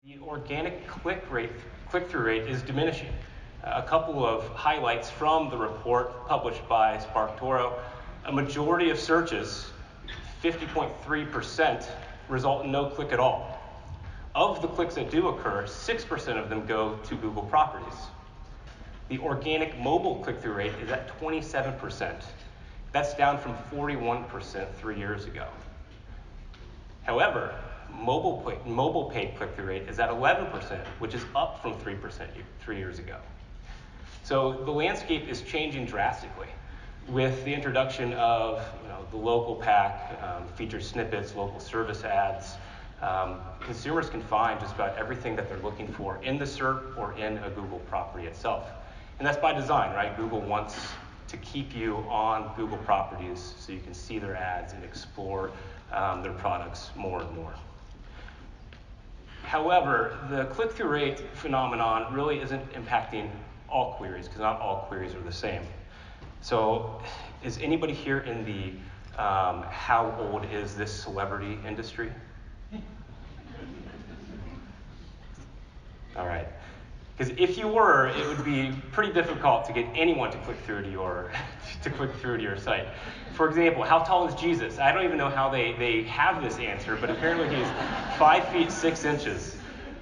The organic click-through rate is diminishing. A couple of highlights from the report published by SparkToro. A majority of searches, 50.3%, result in no click at all. Of the clicks that do occur, 6% of them go to Google properties. The organic mobile click-through rate is at 27%. That's down from 41% 3 years ago. However, mobile paid click-through rate is at 11%, which is up from 3% 3 years ago. So the landscape is changing drastically with the introduction of the local pack, featured snippets, local service ads. Consumers can find just about everything that they're looking for in the Serp or in a Google property itself. And that's by design, right? Google wants to keep you on Google properties so you can see their ads and explore their products more and more. However, the click-through rate phenomenon really isn't impacting all queries, because not all queries are the same. So is anybody here in the how old is this celebrity industry? All right. Because if you were, it would be pretty difficult to get anyone to click through to your site. For example, how tall is Jesus? I don't even know how they have this answer, but apparently he's 5 feet 6 inches.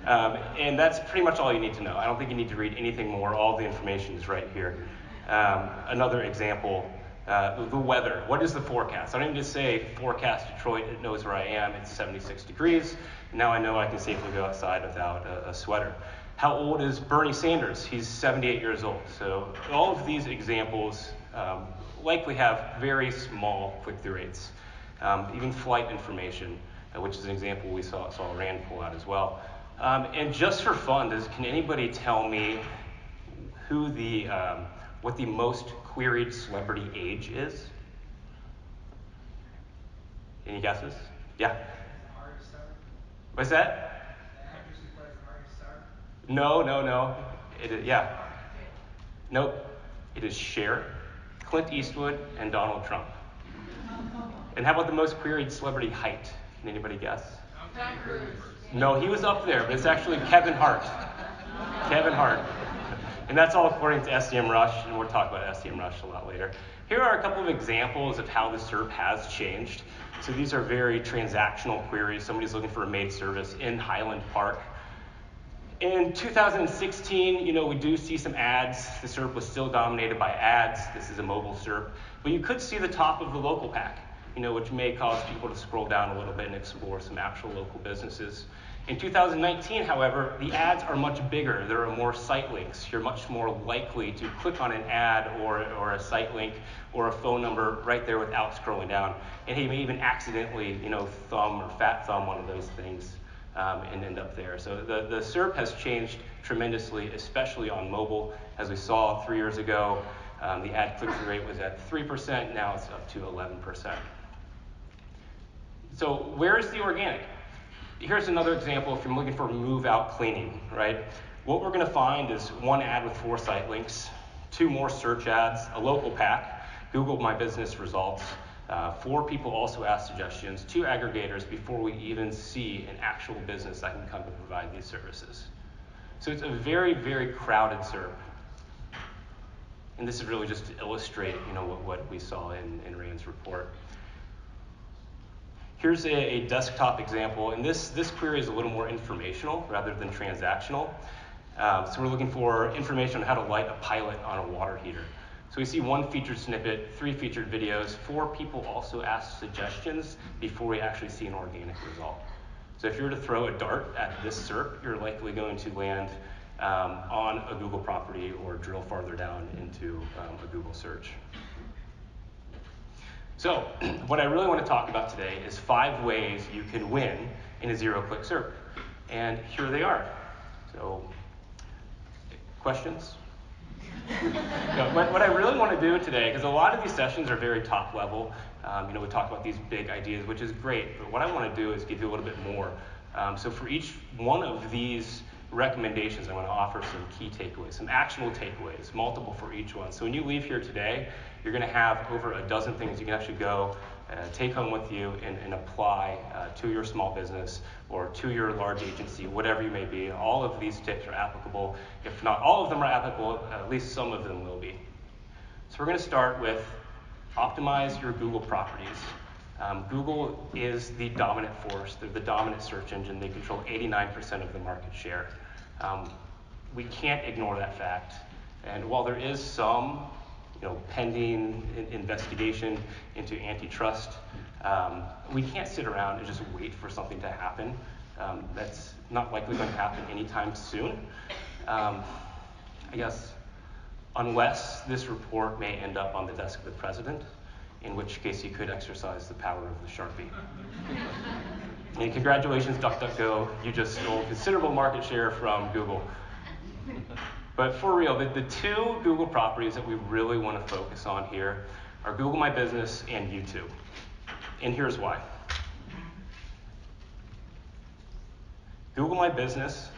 And that's pretty much all you need to know. I don't think you need to read anything more. All the information is right here. Another example, the weather. What is the forecast? I don't even just say forecast Detroit. It knows where I am. It's 76 degrees. Now I know I can safely go outside without a sweater. How old is Bernie Sanders? He's 78 years old. So all of these examples likely have very small click-through rates. Even flight information, which is an example we saw Rand pull out as well. And just for fun, can anybody tell me what the most queried celebrity age is? Any guesses? Yeah. What's that? No. Yeah. Nope. It is Cher, Clint Eastwood, and Donald Trump. And how about the most queried celebrity height? Can anybody guess? Tom Cruise. No, he was up there, but it's actually Kevin Hart. Kevin Hart. And that's all according to SEMrush, and we'll talk about SEMrush a lot later. Here are a couple of examples of how the Serp has changed. So these are very transactional queries. Somebody's looking for a maid service in Highland Park. In 2016, we do see some ads. The Serp was still dominated by ads. This is a mobile Serp. But you could see the top of the local pack, which may cause people to scroll down a little bit and explore some actual local businesses. In 2019, however, the ads are much bigger. There are more site links. You're much more likely to click on an ad or a site link or a phone number right there without scrolling down. And you may even accidentally, thumb or fat thumb one of those things and end up there. So the Serp has changed tremendously, especially on mobile. As we saw 3 years ago, the ad click-through rate was at 3%. Now it's up to 11%. So where's the organic? Here's another example if you're looking for move-out cleaning, right? What we're going to find is one ad with 4 site links, 2 more search ads, a local pack, Google My Business results, 4 people also ask suggestions, 2 aggregators before we even see an actual business that can come to provide these services. So it's a very, very crowded Serp. And this is really just to illustrate, what we saw in Rand's report. Here's a desktop example, and this query is a little more informational rather than transactional. So we're looking for information on how to light a pilot on a water heater. So we see 1 featured snippet, 3 featured videos, 4 people also ask suggestions before we actually see an organic result. So if you were to throw a dart at this Serp, you're likely going to land on a Google property or drill farther down into a Google search. So what I really want to talk about today is 5 ways you can win in a zero-click Serp. And here they are. So questions? No, what I really want to do today, because a lot of these sessions are very top level, we talk about these big ideas, which is great, but what I want to do is give you a little bit more. So for each one of these recommendations, I want to offer some key takeaways, some actionable takeaways, multiple for each one. So when you leave here today, you're going to have over a dozen things you can actually go take home with you and apply to your small business or to your large agency, whatever you may be. All of these tips are applicable. If not all of them are applicable, at least some of them will be. So we're going to start with optimize your Google properties. Google is the dominant force. They're the dominant search engine. They control 89% of the market share. We can't ignore that fact. And while there is some pending investigation into antitrust, we can't sit around and just wait for something to happen. That's not likely going to happen anytime soon. I guess unless this report may end up on the desk of the president, in which case he could exercise the power of the Sharpie. And congratulations, DuckDuckGo, you just stole considerable market share from Google. But for real, the two Google properties that we really want to focus on here are Google My Business and YouTube. And here's why. Google My Business,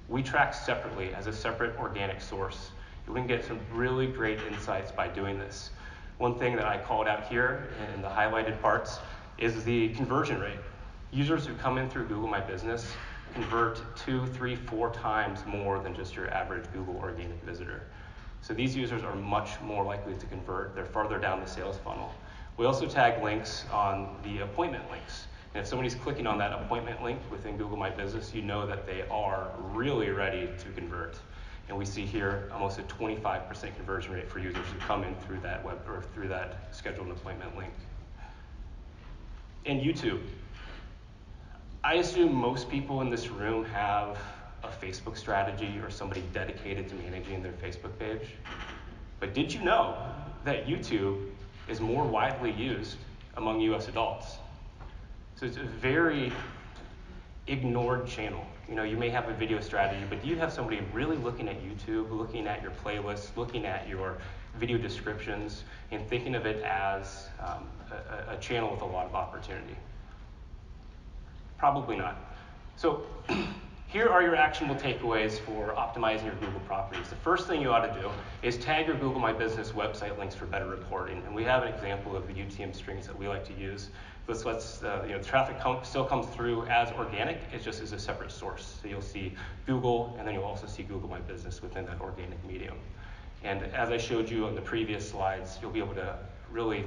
we track separately as a separate organic source. We can get some really great insights by doing this. One thing that I called out here in the highlighted parts is the conversion rate. Users who come in through Google My Business convert 2, 3, 4 times more than just your average Google organic visitor. So these users are much more likely to convert. They're farther down the sales funnel. We also tag links on the appointment links. And if somebody's clicking on that appointment link within Google My Business, you know that they are really ready to convert. And we see here almost a 25% conversion rate for users who come in through that web or through that scheduled appointment link. And YouTube. I assume most people in this room have a Facebook strategy or somebody dedicated to managing their Facebook page. But did you know that YouTube is more widely used among US adults? So it's a very ignored channel. You may have a video strategy, but do you have somebody really looking at YouTube, looking at your playlists, looking at your video descriptions, and thinking of it as a channel with a lot of opportunity? Probably not. So here are your actionable takeaways for optimizing your Google properties. The first thing you ought to do is tag your Google My Business website links for better reporting. And we have an example of the UTM strings that we like to use. This lets traffic still comes through as organic. It just is a separate source. So you'll see Google, and then you'll also see Google My Business within that organic medium. And as I showed you on the previous slides, you'll be able to really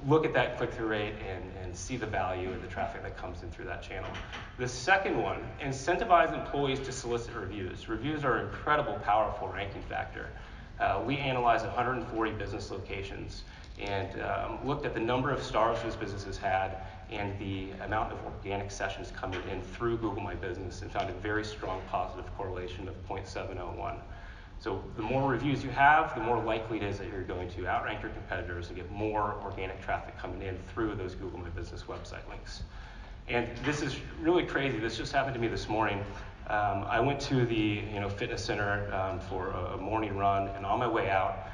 look at that click-through rate and see the value of the traffic that comes in through that channel. The second one, incentivize employees to solicit reviews. Reviews are an incredible, powerful ranking factor. We analyzed 140 business locations and looked at the number of stars those businesses had and the amount of organic sessions coming in through Google My Business and found a very strong positive correlation of 0.701. So the more reviews you have, the more likely it is that you're going to outrank your competitors and get more organic traffic coming in through those Google My Business website links. And this is really crazy. This just happened to me this morning. I went to the fitness center for a morning run, and on my way out,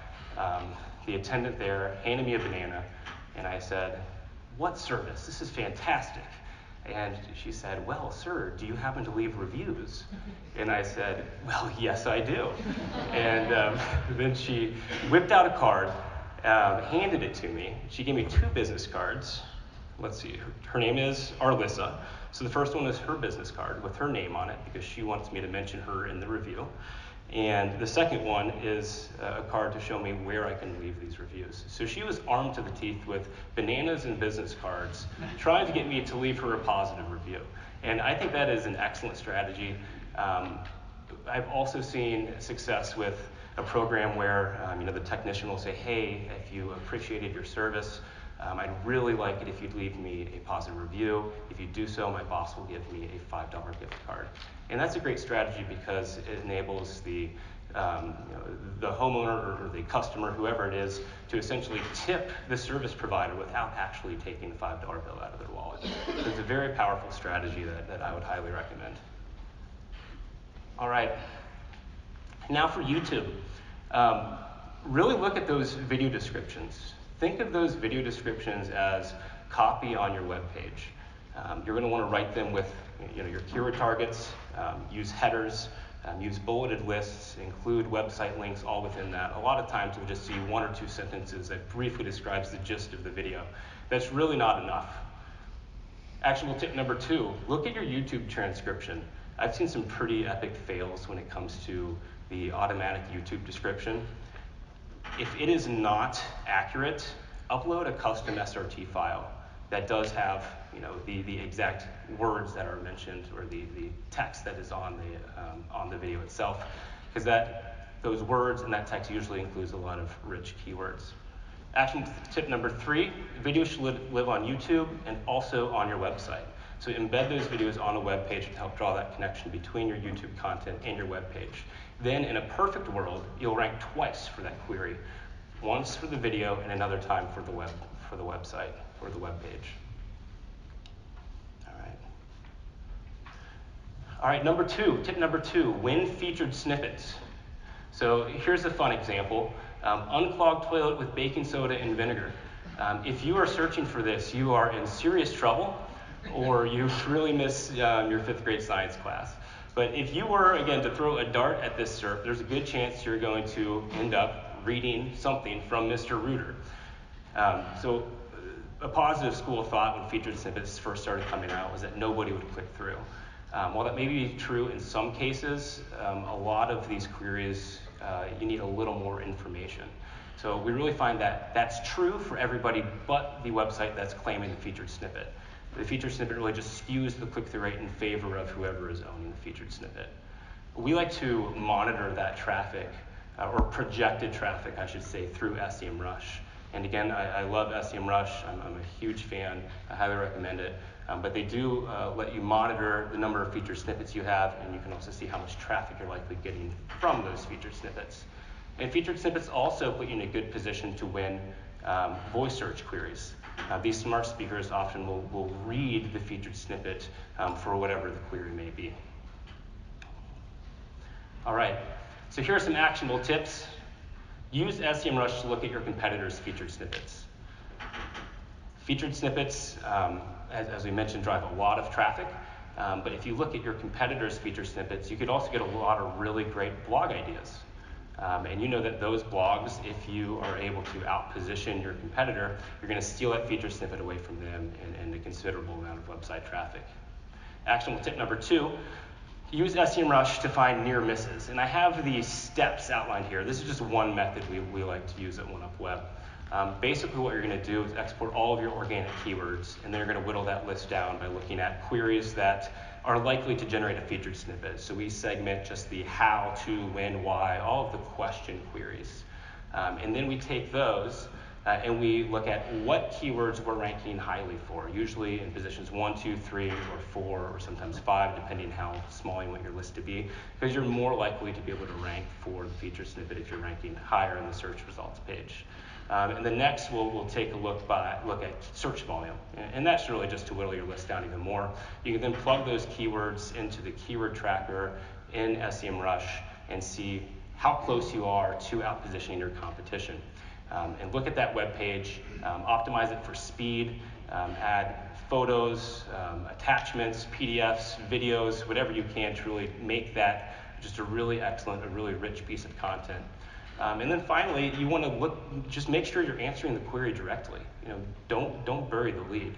the attendant there handed me a banana, and I said, "What service? This is fantastic." And she said, "Well, sir, do you happen to leave reviews?" And I said, "Well, yes, I do." And then she whipped out a card, handed it to me. She gave me 2 business cards. Let's see, her name is Arlissa. So the first one is her business card with her name on it because she wants me to mention her in the review. And the second one is a card to show me where I can leave these reviews. So she was armed to the teeth with bananas and business cards, trying to get me to leave her a positive review. And I think that is an excellent strategy. I've also seen success with a program where the technician will say, "Hey, if you appreciated your service, I'd really like it if you'd leave me a positive review. If you do so, my boss will give me a $5 gift card." And that's a great strategy because it enables the homeowner or the customer, whoever it is, to essentially tip the service provider without actually taking the $5 bill out of their wallet. So it's a very powerful strategy that I would highly recommend. All right, now for YouTube. Really look at those video descriptions. Think of those video descriptions as copy on your web page. You're going to want to write them with your keyword targets, use headers, use bulleted lists, include website links all within that. A lot of times you'll just see 1 or 2 sentences that briefly describes the gist of the video. That's really not enough. Actionable tip number 2, look at your YouTube transcription. I've seen some pretty epic fails when it comes to the automatic YouTube description. If it is not accurate, upload a custom SRT file that does have, the exact words that are mentioned or the text that is on the video itself, because those words and that text usually includes a lot of rich keywords. Action tip number 3, videos should live on YouTube and also on your website. So embed those videos on a web page to help draw that connection between your YouTube content and your web page. Then in a perfect world, you'll rank twice for that query. Once for the video and another time for the website or the web page. All right, tip number 2, Win Featured Snippets. So here's a fun example. Unclog toilet with baking soda and vinegar. If you are searching for this, you are in serious trouble, or you really miss your 5th grade science class. But if you were, again, to throw a dart at this Serp, there's a good chance you're going to end up reading something from Mr. Reuter. So a positive school of thought when featured snippets first started coming out was that nobody would click through. While that may be true in some cases, a lot of these queries, you need a little more information. So we really find that that's true for everybody but the website that's claiming the featured snippet. The featured snippet really just skews the click-through rate in favor of whoever is owning the featured snippet. We like to monitor that traffic, or projected traffic, I should say, through SEMrush. And again, I love SEMrush. I'm a huge fan. I highly recommend it. But they do let you monitor the number of featured snippets you have, and you can also see how much traffic you're likely getting from those featured snippets. And featured snippets also put you in a good position to win voice search queries. These smart speakers often will read the featured snippet for whatever the query may be. All right, so here are some actionable tips. Use SEMrush to look at your competitors' featured snippets. Featured snippets, as we mentioned, drive a lot of traffic. But if you look at your competitors' featured snippets, you could also get a lot of really great blog ideas. And you know that those blogs, if you are able to outposition your competitor, you're going to steal that featured snippet away from them and a considerable amount of website traffic. Actionable tip number 2, use SEMrush to find near misses. And I have these steps outlined here. This is just one method we like to use at OneUpWeb. Basically what you're going to do is export all of your organic keywords, and then you're going to whittle that list down by looking at queries that are likely to generate a featured snippet. So we segment just the how, to, when, why, all of the question queries. And then we take those and we look at what keywords we're ranking highly for, usually in positions 1, 2, 3, or 4, or sometimes 5, depending how small you want your list to be, because you're more likely to be able to rank for the featured snippet if you're ranking higher in the search results page. And then next, we'll take a look at search volume. And that's really just to whittle your list down even more. You can then plug those keywords into the keyword tracker in SEMrush and see how close you are to outpositioning your competition. And look at that web page, optimize it for speed, add photos, attachments, PDFs, videos, whatever you can to really make that just a really excellent, a really rich piece of content. And then finally, you want to just make sure you're answering the query directly. Don't bury the lead.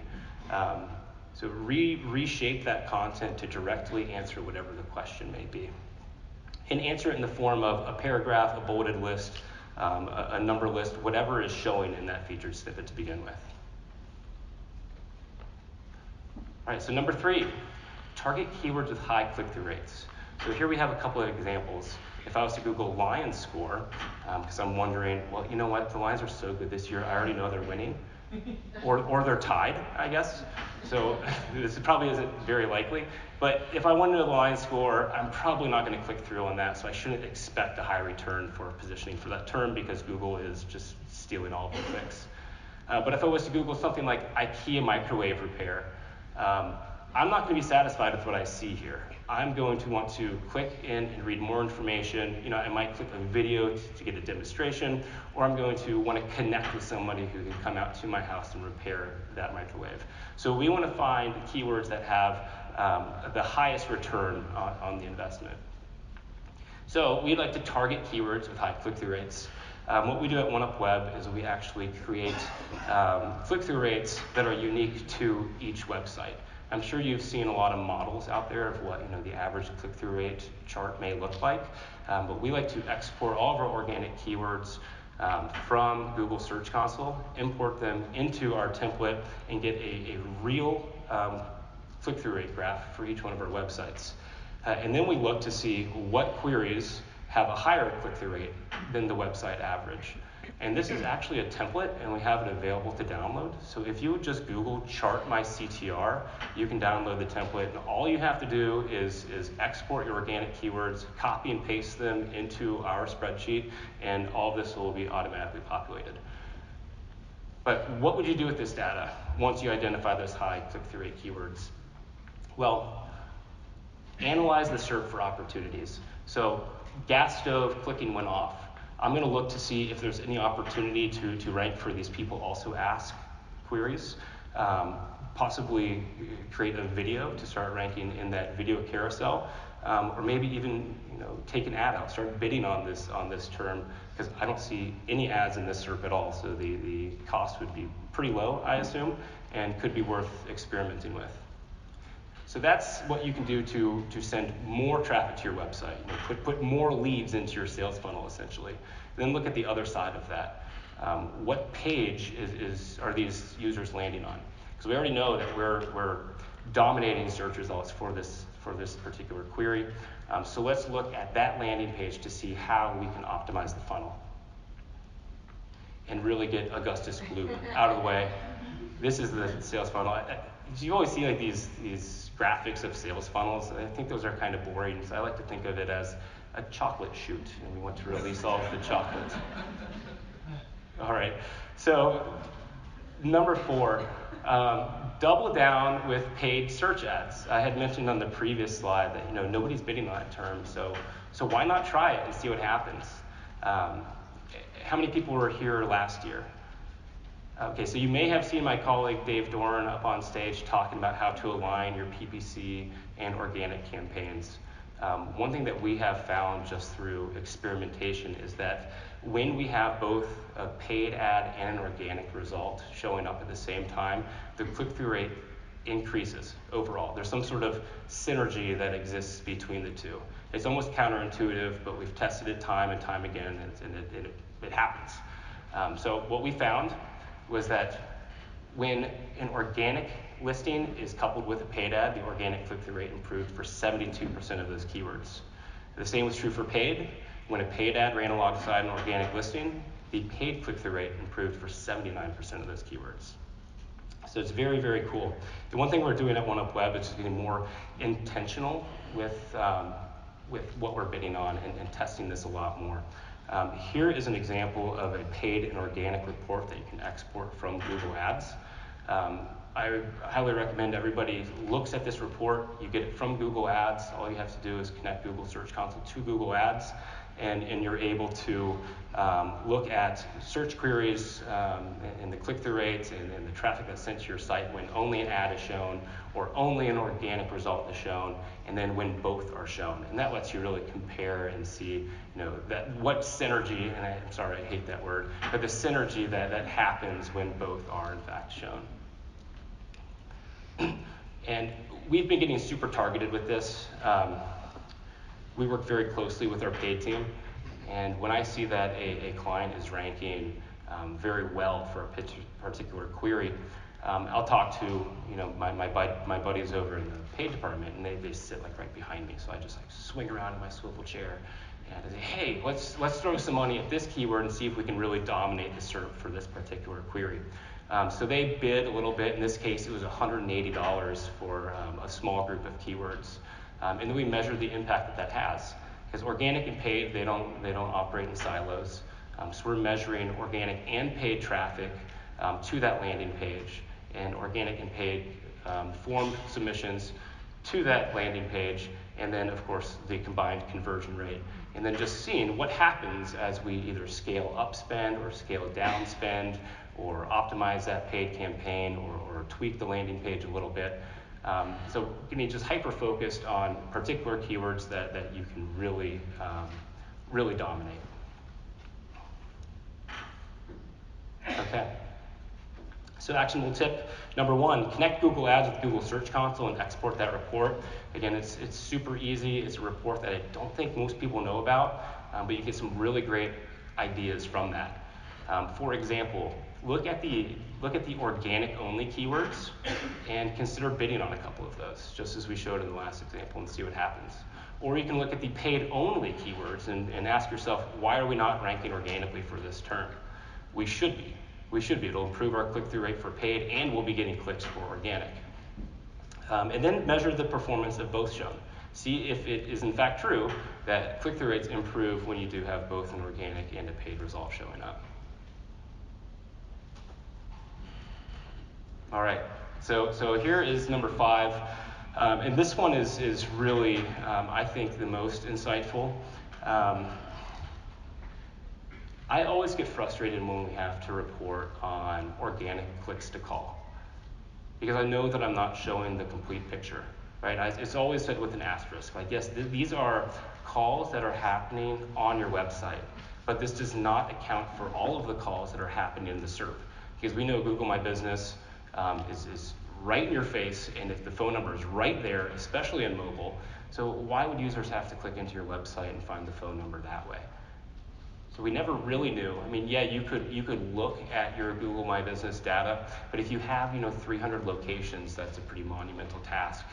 So reshape that content to directly answer whatever the question may be. And answer it in the form of a paragraph, a bulleted list, a number list, whatever is showing in that featured snippet to begin with. All right, so number 3, target keywords with high click-through rates. So here we have a couple of examples. If I was to Google Lions score, because I'm wondering, well, you know what, the Lions are so good this year, I already know they're winning. Or they're tied, I guess. So this probably isn't very likely. But if I wanted a Lions score, I'm probably not going to click through on that, so I shouldn't expect a high return for positioning for that term because Google is just stealing all of the clicks. But if I was to Google something like IKEA microwave repair, I'm not going to be satisfied with what I see here. I'm going to want to click in and read more information. I might click a video to get a demonstration, or I'm going to want to connect with somebody who can come out to my house and repair that microwave. So we want to find keywords that have the highest return on the investment. So we like to target keywords with high click-through rates. What we do at OneUp is we actually create click-through rates that are unique to each website. I'm sure you've seen a lot of models out there of what the average click-through rate chart may look like, but we like to export all of our organic keywords from Google Search Console, import them into our template, and get a real click-through rate graph for each one of our websites. And then we look to see what queries have a higher click-through rate than the website average. And this is actually a template, and we have it available to download. So if you would just Google chart my CTR, you can download the template, and all you have to do is export your organic keywords, copy and paste them into our spreadsheet, and all of this will be automatically populated. But what would you do with this data once you identify those high click-through rate keywords? Well, analyze the Serp for opportunities. So gas stove clicking went off. I'm going to look to see if there's any opportunity to rank for these people also ask queries, possibly create a video to start ranking in that video carousel, or maybe even take an ad out, start bidding on this term, because I don't see any ads in this Serp at all, so the cost would be pretty low, I assume, and could be worth experimenting with. So that's what you can do to send more traffic to your website. Put more leads into your sales funnel, essentially. Then look at the other side of that. What page are these users landing on? Because we already know that we're dominating search results for this particular query. So let's look at that landing page to see how we can optimize the funnel and really get Augustus Gloop out of the way. This is the sales funnel. You always see like these graphics of sales funnels. I think those are kind of boring, so I like to think of it as a chocolate chute, and we want to release all of the chocolate. All right, so number 4, double down with paid search ads. I had mentioned on the previous slide that nobody's bidding on that term, so why not try it and see what happens? How many people were here last year? Okay, so you may have seen my colleague Dave Dorn up on stage talking about how to align your PPC and organic campaigns. One thing that we have found just through experimentation is that when we have both a paid ad and an organic result showing up at the same time, the click-through rate increases overall. There's some sort of synergy that exists between the two. It's almost counterintuitive, but we've tested it time and time again, and it happens. So what we found was that when an organic listing is coupled with a paid ad, the organic click-through rate improved for 72% of those keywords. The same was true for paid. When a paid ad ran alongside an organic listing, the paid click-through rate improved for 79% of those keywords. So it's very, very cool. The one thing we're doing at OneUp is just getting more intentional with what we're bidding on and testing this a lot more. Here is an example of a paid and organic report that you can export from Google Ads. I highly recommend everybody looks at this report. You get it from Google Ads. All you have to do is connect Google Search Console to Google Ads, and you're able to look at search queries and the click-through rates and the traffic that's sent to your site when only an ad is shown or only an organic result is shown, and then when both are shown. And that lets you really compare and see that what synergy, and I'm sorry, I hate that word, but the synergy that happens when both are in fact shown. And we've been getting super targeted with this. We work very closely with our paid team, and when I see that a client is ranking very well for a particular query, I'll talk to my buddies over in the paid department, and they sit like right behind me, so I just like swing around in my swivel chair and I say, hey, let's throw some money at this keyword and see if we can really dominate the SERP for this particular query. So they bid a little bit. In this case, it was $180 for a small group of keywords. And then we measured the impact that has. Because organic and paid, they don't operate in silos. So we're measuring organic and paid traffic to that landing page, and organic and paid form submissions to that landing page, and then of course the combined conversion rate. And then just seeing what happens as we either scale up spend or scale down spend, or optimize that paid campaign, or tweak the landing page a little bit. So you can be just hyper-focused on particular keywords that you can really, really dominate. Okay. So actionable tip number 1, connect Google Ads with Google Search Console and export that report. Again, it's super easy. It's a report that I don't think most people know about, but you get some really great ideas from that. For example, look at the organic only keywords and consider bidding on a couple of those, just as we showed in the last example, and see what happens. Or you can look at the paid only keywords and ask yourself, why are we not ranking organically for this term? We should be. We should be. It'll improve our click-through rate for paid, and we'll be getting clicks for organic. And then measure the performance of both shown. See if it is in fact true that click-through rates improve when you do have both an organic and a paid result showing up. All right, so here is number 5. And this one is really, I think, the most insightful. I always get frustrated when we have to report on organic clicks to call, because I know that I'm not showing the complete picture, right? It's always said with an asterisk, like, yes, these are calls that are happening on your website, but this does not account for all of the calls that are happening in the Serp, because we know Google My Business is right in your face, and if the phone number is right there, especially on mobile, so why would users have to click into your website and find the phone number that way? So we never really knew. I mean, yeah, you could look at your Google My Business data, but if you have 300 locations, that's a pretty monumental task.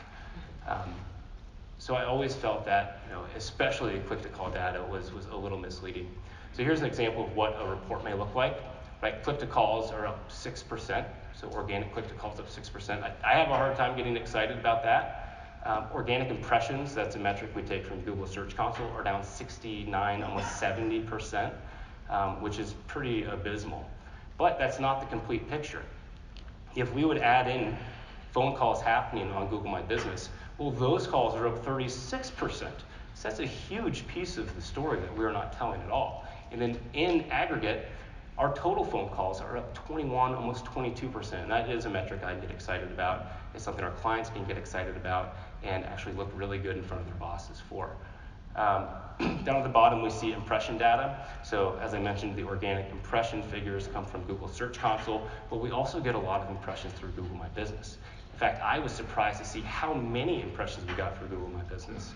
So I always felt that especially click-to-call data was a little misleading. So here's an example of what a report may look like. Right, click-to-calls are up 6%. So organic click-to-calls up 6%. I have a hard time getting excited about that. Organic impressions, that's a metric we take from Google Search Console, are down 69, almost 70%, which is pretty abysmal. But that's not the complete picture. If we would add in phone calls happening on Google My Business, well, those calls are up 36%. So that's a huge piece of the story that we're not telling at all. And then in aggregate, our total phone calls are up 21, almost 22%. And that is a metric I get excited about. It's something our clients can get excited about and actually look really good in front of their bosses for. Down at the bottom, we see impression data. So as I mentioned, the organic impression figures come from Google Search Console, but we also get a lot of impressions through Google My Business. In fact, I was surprised to see how many impressions we got for Google My Business.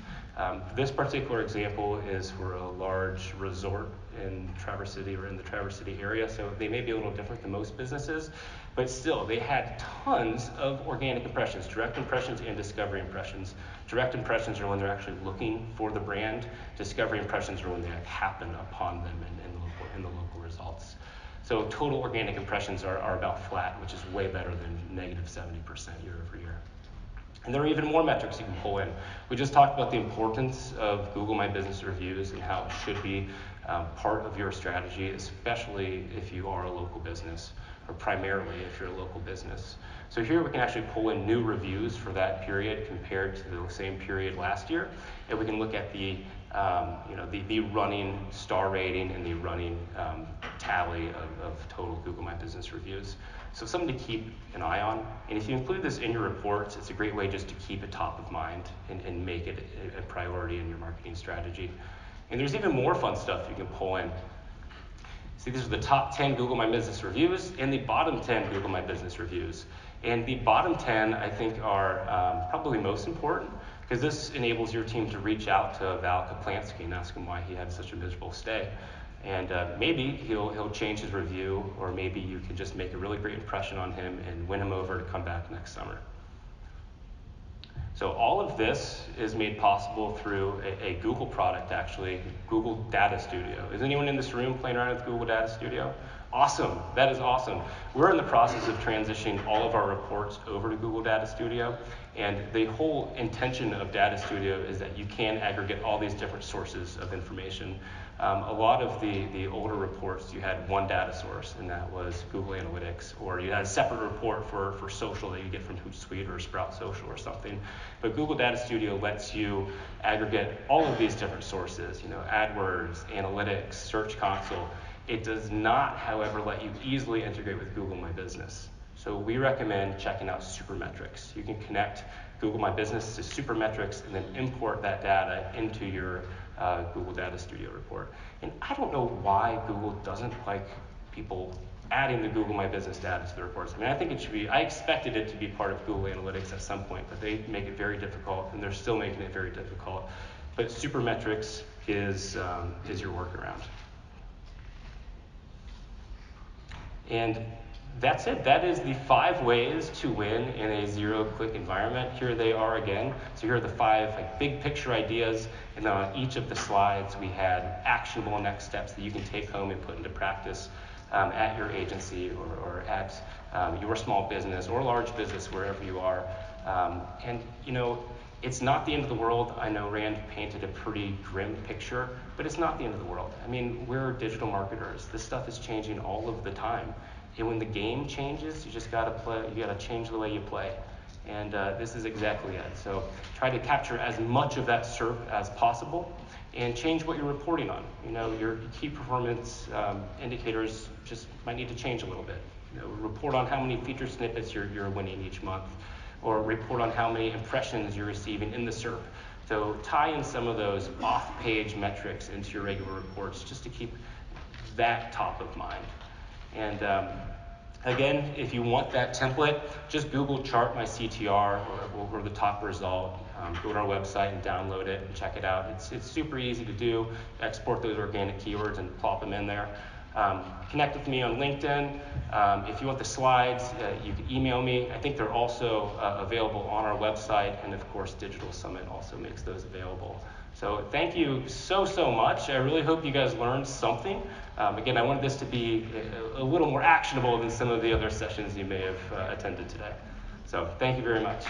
This particular example is for a large resort in Traverse City or in the Traverse City area, so they may be a little different than most businesses, but still, they had tons of organic impressions, direct impressions and discovery impressions. Direct impressions are when they're actually looking for the brand. Discovery impressions are when they happen upon them in the local results. So total organic impressions are about flat, which is way better than negative 70% year over year. And there are even more metrics you can pull in. We just talked about the importance of Google My Business reviews and how it should be part of your strategy, especially if you are a local business, or primarily if you're a local business. So here we can actually pull in new reviews for that period compared to the same period last year, and we can look at the running star rating and the running tally of total Google My Business reviews. So something to keep an eye on. And if you include this in your reports, it's a great way just to keep it top of mind and make it a priority in your marketing strategy. And there's even more fun stuff you can pull in. See, these are the top 10 Google My Business reviews and the bottom 10 Google My Business reviews. And the bottom 10, I think, are probably most important, because this enables your team to reach out to Val Kaplansky and ask him why he had such a miserable stay. And maybe he'll change his review, or maybe you can just make a really great impression on him and win him over to come back next summer. So all of this is made possible through a Google product, actually, Google Data Studio. Is anyone in this room playing around with Google Data Studio? Awesome, that is awesome. We're in the process of transitioning all of our reports over to Google Data Studio, and the whole intention of Data Studio is that you can aggregate all these different sources of information. A lot of the older reports, you had one data source, and that was Google Analytics, or you had a separate report for social that you get from Hootsuite or Sprout Social or something. But Google Data Studio lets you aggregate all of these different sources, AdWords, Analytics, Search Console. It does not, however, let you easily integrate with Google My Business. So we recommend checking out Supermetrics. You can connect Google My Business to Supermetrics and then import that data into your Google Data Studio report. And I don't know why Google doesn't like people adding the Google My Business data to the reports. I mean, I think it should be, I expected it to be part of Google Analytics at some point, but they make it very difficult, and they're still making it very difficult. But Supermetrics is your workaround. And that's it. That is the 5 ways to win in a zero-click environment. Here they are again. So here are the 5 big picture ideas, and then on each of the slides we had actionable next steps that you can take home and put into practice at your agency or at your small business or large business, wherever you are. And you know, it's not the end of the world. I know Rand painted a pretty grim picture, but it's not the end of the world. I mean, we're digital marketers. This stuff is changing all of the time. And when the game changes, you just gotta play. You gotta change the way you play. And this is exactly it. So try to capture as much of that SERP as possible, and change what you're reporting on. You know, your key performance indicators just might need to change a little bit. You know, report on how many featured snippets you're winning each month, or report on how many impressions you're receiving in the SERP. So tie in some of those off-page metrics into your regular reports just to keep that top of mind. And again, if you want that template, just Google chart my CTR or the top result. Go to our website and download it and check it out. It's super easy to do. Export those organic keywords and plop them in there. Connect with me on LinkedIn. If you want the slides, you can email me. I think they're also available on our website, and of course, Digital Summit also makes those available. So thank you so much. I really hope you guys learned something. Again, I wanted this to be a little more actionable than some of the other sessions you may have attended today. So thank you very much.